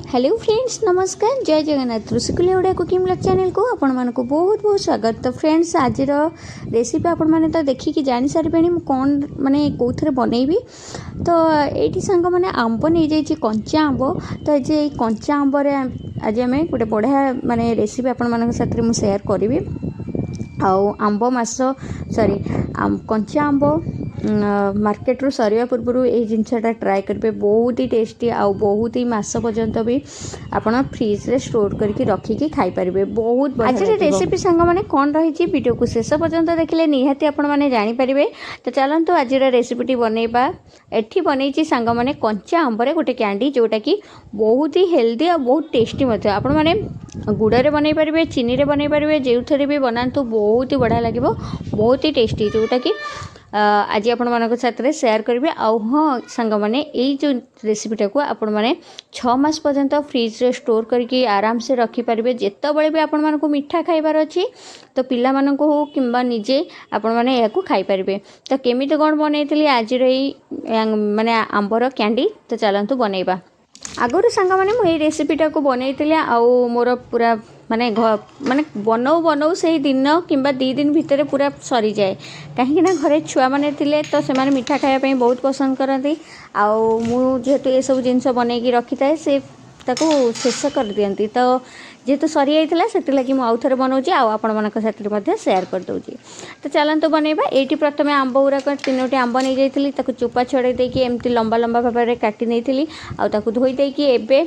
Hello friends, नमस्कार, जय Jagannath. Rushikulya Odia cooking blog channel को आपण मानक बहुत बहुत स्वागत। तो फ्रेंड्स, आज रेसिपी आपण मैंने तो देखिकी जानी सारे मु कौन माने कौन बनैबी। तो ये सांग मैंने आंब नहीं जाइए, कंचा आंब। तो ये कंचा आंबर आज आम गोटे बढ़िया माने रेसिपी आपण मान साथ मुझे सेयार करी। आंब मास सॉरी कंचा आंब मार्केट रू सरिया पूर्व ये जिनसा ट्राए करेंगे। बहुत ही टेस्टी आउ बहुत ही मास पर्यंत भी आपड़ फ्रिज रे स्टोर करके रखिकी खाई पारे। बहुत आज रेसिपी सांग मैंने कौन रही वीडियो को शेष पर्यंत देखले निहाती आपण मैंने जानीपारे। तो चलतु आज रेसिपीटी बनैबा। एठी बनई सांग मैंने कंचा आंबर गोटे कैंडी जोटा कि बहुत ही हेल्दी और बहुत टेस्टी आपण मैंने गुड़े बनई पारे, चीनी रे बनई पारे, जो थे भी बनातु बहुत ही बढ़िया लगे, बहुत ही टेस्टी, जोटा कि आज आपण मान साथ सेयार करेंगे। हाँ सांग मैंने जो रेसिपीटा को आपण मैंने 6 मास पर्यंत फ्रिज रे स्टोर करके आराम से रखिपारे। जितेबाला भी आपण मानक मीठा खाइबार अच्छी तो पिला मानक हो कि निजे आपण मैंने या खाईपारे। तो केमिति कौन बनई आज माने आंबर कैंडी। तो चलतु बनैबा। आगुरी सांग मैंने मुझे रेसिपीटा को बनई मोर पूरा माने माने बनाऊ बनाऊ से दिन कि 2 दिन भितर पूरा सरी जाए। कहीं घरे छुआ मैंने थे तो से मीठा खायापी बहुत पसंद करती। जेहेतु ये सब जिनस बनई रखी थाए से शेष कर दियंती। तो जेहेतु सरी जाइला से लगी मुझे बनाऊँगी आपण मान साथ सेयार करदे। तो चलतु बनैबा। ये प्रथम आंब गुराक 3टी आंब नहीं जाइली, चोपा छड़े देकी एमती लंबा लंबा भाव में काटी नहीं आउ धोई देकी एबे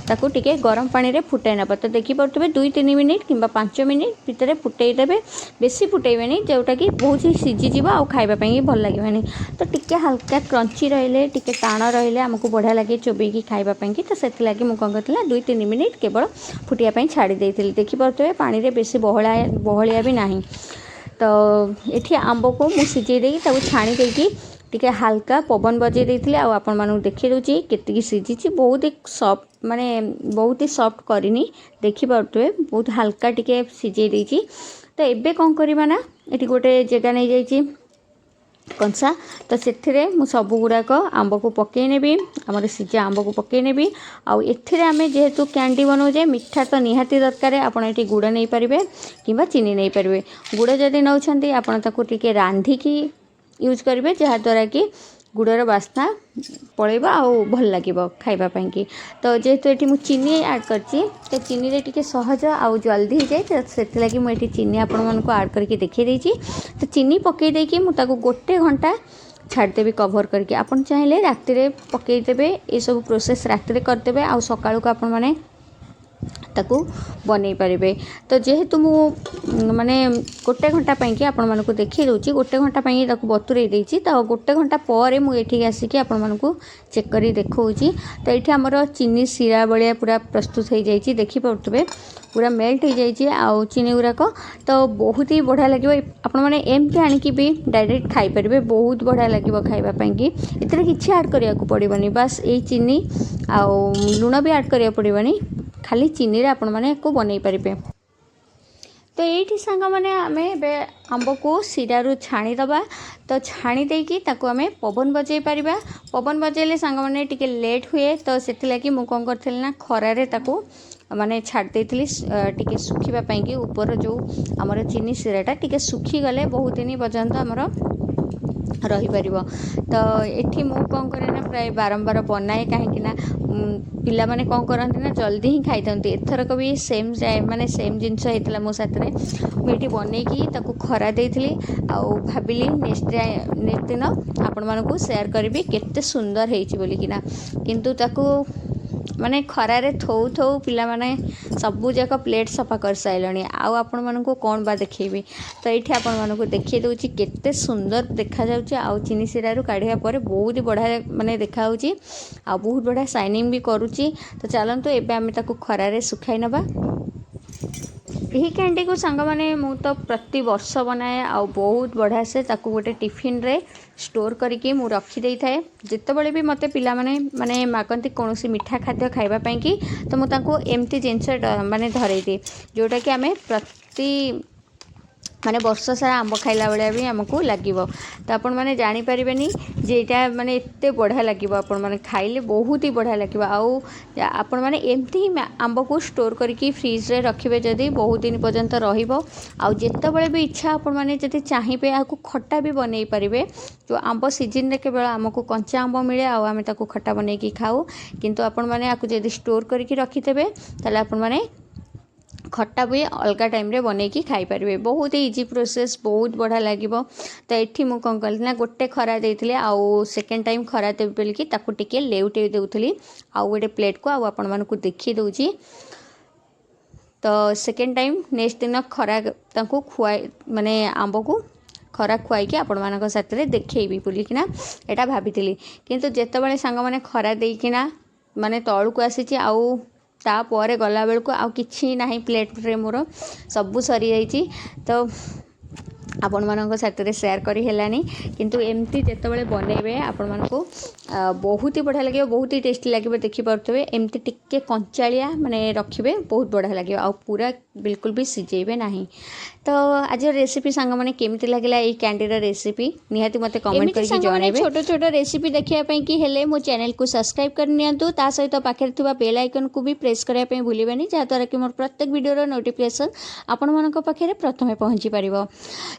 ताकू टिके गरम पानी रे फुटाई नबा। तो देखिपे 2-3 मिनिट कि 5 मिनिट भितर फुटाई देबे, बेसी फुटाइबेनी जोटा कि बहुत ही सीझीज आ खाइबापी भल लगे। तो टिके हल्का क्रंची रहिले टिके टाण रहिले आमको बढ़िया लगे चोबेकी खाइबापी। तो से मुझे कौन करता 2-3 मिनिट केवल फुटियापी छाड़ी देती। देखिपे पानी रे बेसी बहलिया भी नहीं। तो ये आंब को मुझे सीझे देकी छाणी देकी टिके हल्का पवन बजे देती। आपण मानू देखी दूची केतिकी सीझी, बहुत ही सॉफ्ट माने बहुत ही सॉफ्ट करनी। देखिपे बहुत हल्का टिके सीझे देती। तो एबे कौन करवा ना ये गोटे जगह नहीं जाइए कंसा। तो से सब गुड़ाक आंब को पकई नेबी, आम सीझा आंब को पकई नेबी। आउ आम जेहेतु कैंडी बनाऊे मीठा तो निहाती दरकार। आपड़ ये गुड़ नहीं पारे कि चीनी नहीं पारे। गुड़ जदि नौछंती आपड़ ताको टिके रांधिकी यूज करेंगे, जहाँद्वारा कि गुड़र बास्ना पलैबा आउ भल लगे खाइबापी की। तो जेहेतु ये मुझे चीनी ऐड करची तो चीनी रे टिके सहज आउ जल्दी हो जाए। तो से लगी मुझे चीनी आपण मानक ऐड करके देखी देची। तो चीनी पकई देकी मुझे गोटे घंटा छाड़देवी कभर करके। आपन चाहिए राति रे पकईदेवे, ये सब प्रोसेस राति रे करदेवे आउ सकाळु को आपण माने ताकू बनै पारे। तो जेहेतु मु माने गोटे घंटा कि आपण मानक देखी दूची गोटे घंटा ताकू बतुरई देची। तो गोटे घंटा पर मुझे आसिक आपण मानक चेक करी देखौची। तो ये आमर चीनी सीरा भाया पूरा प्रस्तुत हो जाइए। देखिपे पूरा मेल्ट हो जाइए आउ चीनी गुराक। तो बहुत ही बढ़िया लगे। आपण मैंने एमती आणिकी भी डायरेक्ट खाईपारे, बहुत बढ़िया लगे खाइबापी की। इतने किसी ऐड करने को पड़ोनी, बस ये चीनी आउ लुण भी ऐड करा पड़ोनी, खाली चीनी रे आपण माने को बनई पारे। तो ये सांग मैंने आम आंब को सीरारू छाणी दबा। तो छाणी देकी ताकू आम पवन बजे पारिबा। पवन बजेले सांग मैंने टिके लेट हुए। तो से लगी मुझे कौन करी ना खरारे ताकू माने छाड़ देती टिके सुखीबापी कि ऊपर जो आमर चीनी सीराटा टिके सुखी गले बहुत दिन पर्यंत आमर रहीपर। तो ये मुझे कौन करे ना प्राय बारंबार बनाए, कहीं पिला माने कौन करते ना जल्दी ही खाई था। एथरक भी सेम माने सेम जिनस होता मो साथ मुझे बनईकी खरा देती। आउ भाविली नेक्स्ट दिन आपण मानक सेयार करी केते सुंदर होती बोलिकिना। किंतु ताकू माने खरारे थौ थौ पिला माने सबू जाक प्लेट सफा कर सारे। आउ आपण मानक कौन बा देखेबी। तो ये आपण मानक देखी दूची केते सुंदर देखा जाउची। आउ चीनी सीरारू काढ़िया पर बहुत ही बढ़िया माने देखा होची, आ बहुत बढ़िया शाइनिंग भी करुची। तो चलतु एबे आमे ताकू खरारे सुखाई नबा। यही कैंडी को सांग मैंने मु तो प्रति वर्ष बनाए आ बहुत बढ़िया से ताकू गोटे टिफिन रे स्टोर करके मु रखी दे थाए। जितेबाला भी मते पिला माने मागंती कौन मीठा खाद्य खाइबापी की तो मुझे एमती जिनस माने धरई दिए, जोटा कि आम प्रति माने वर्ष सारा आंब खाइला बेले भी आमको लगे। तो आपण मैंने जानीपर जे यहाँ माने एत बढ़िया लगे, आपण मैंने खाइले बहुत ही बढ़िया लगे। आपण मैंने एमती ही आंब को स्टोर करके फ्रिज रे रखिए जदि बहुत दिन पर्यंत रतबे भी इच्छा आपण मैंने जब चाहिए आपको खट्टा भी बनई पारे। जो आंब सीजन केवल आमको कंचा आंब मिले आम खट्टा बनई खाऊ, किंतु आपण मैंने आपको जब स्टोर करके रखिथे ताले आपण मैंने खट्टा भी अलग टाइम रे बन की खाई पारे। बहुत ही इजी प्रोसेस, बहुत बढ़िया लगे। तो ये मुझे कौन कल ना गोटे खरा देती आउ सेकेंड टाइम खरा देवी बोलिकी ताकू टिके लेउटे देउथली आउ गोटे प्लेट को आपण मानकु देखी दउची। तो सेकेंड टाइम नेक्स्ट दिन खरा ताकू खुआई माने आंब को खरा खुआई आपण मानक साथ रे देखैबी बोलिकिना एटा भाबितिली, किंतु जेतेबेले सांग माने खरा देइकिना माने तळु को आसीची आउ तापर गला बेल को आउ किछि नाही प्लेट रे मोर सबू सरी जाइए। तो आपण मानक साथ रे शेयर करी हेलानी, किंतु एमती जेतेबेले बनेबे आपण मानको बहुत ही बढ़िया लगे, बहुत ही टेस्टी लगे। देखी पारे एमती टिके कंचालिया माने रखिए बहुत बढ़िया लगे, आ पूरा बिल्कुल भी सिझेबे नहीं। तो आज रेसिपी सांग मैंने केमती लगे ये कैंडीर रेसिपी निहाती मते कमेंट करके जणाइबे। छोटो छोटो रेसिपी देखिया पई कि हेले मो चैनल को सब्सक्राइब कर नियंतु, ता सहित पाखे थिबा बेल आइकन को भी प्रेस करिया पई भूलिबेनी, जा द्वारा कि मोर प्रत्येक वीडियो नोटिफिकेशन आपण मानक पाखे प्रथमे पहुंची परिबो।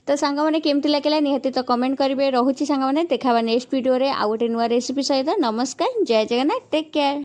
तो सांग मैंने केमती लगे निहाती तो कमेंट करेंगे। रोची सांग मैंने देखा नेक्स्ट वीडियो रे आ गोटे नुआ रेसिपी सहित। नमस्कार, जय जगन्नाथ, टेक केयर।